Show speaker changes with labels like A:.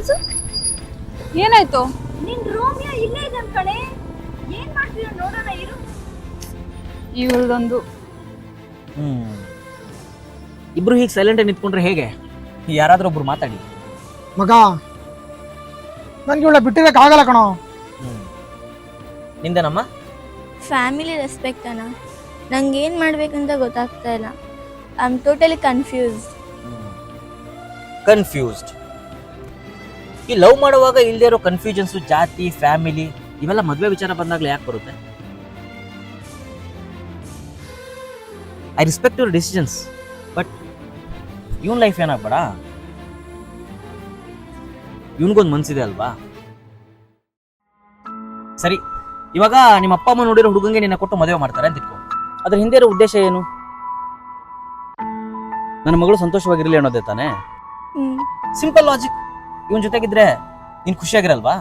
A: ಇಳಿಸು.
B: ಏನಾಯ್ತು?
A: ನಿನ್ ರೋಮಿಯೋ ಇಲ್ಲೇ ಇದೆ ಕಣೆ. ಏನ್ ಮಾಡ್ತೀಯ ನೋಡೋಣ ಇರು.
B: ಇವಳದೊಂದು.
C: ಇಬ್ರು ಹೀಗೆ ಸೈಲೆಂಟ್ ನಿಂತ್ಕೊಂಡ್ರೆ ಹೇಗೆ? ಯಾರಾದ್ರೂ ಒಬ್ರು ಮಾತಾಡಿ.
D: ಮಗ ನನ್ಗೆ ಇವಳ ಬಿಟ್ಟಿರಕ್ಕೆ ಆಗಲ್ಲ ಕಣೋ.
C: ನಿಂದೇನಮ್ಮ?
E: ಫ್ಯಾಮಿಲಿ ರೆಸ್ಪೆಕ್ಟ್ ಅಣ್ಣ. ನಂಗೆ ಏನು ಮಾಡ್ಬೇಕಂತ ಗೊತ್ತಾಗ್ತಾ ಇಲ್ಲ. I am totally
C: confused. ಈ ಲವ್ ಮಾಡುವಾಗ ಇಲ್ಲದೆ ಇರೋ ಕನ್ಫ್ಯೂಷನ್ಸು, ಜಾತಿ, ಫ್ಯಾಮಿಲಿ ಇವೆಲ್ಲ ಮದುವೆ ವಿಚಾರ ಬಂದಾಗಲೇ ಯಾಕೆ ಬರುತ್ತೆ? I respect your decisions, but ಇವನ್ ಲೈಫ್ ಏನಾಗ್ಬೇಡ. ಇವನ್ಗೊಂದು ಮನ್ಸಿದೆ ಅಲ್ವಾ? ಸರಿ, ಇವಾಗ ನಿಮ್ಮ ಅಪ್ಪ ಅಮ್ಮ ನೋಡಿರೋ ಹುಡುಗಂಗೆ ನಿನ್ನ ಕೊಟ್ಟು ಮದುವೆ ಮಾಡ್ತಾರೆ ಅಂತ ಇಟ್ಕೊ. ಅದ್ರ ಹಿಂದೆ ಇರೋ ಉದ್ದೇಶ ಏನು? ನನ್ನ ಮಗಳು ಸಂತೋಷವಾಗಿರಲಿ ಅನ್ನೋದೇ ತಾನೇ. Simple logic. ಇವನ್ ಜೊತೆಗಿದ್ರೆ ನೀನ್ ಖುಷಿಯಾಗಿರಲ್ವಾ?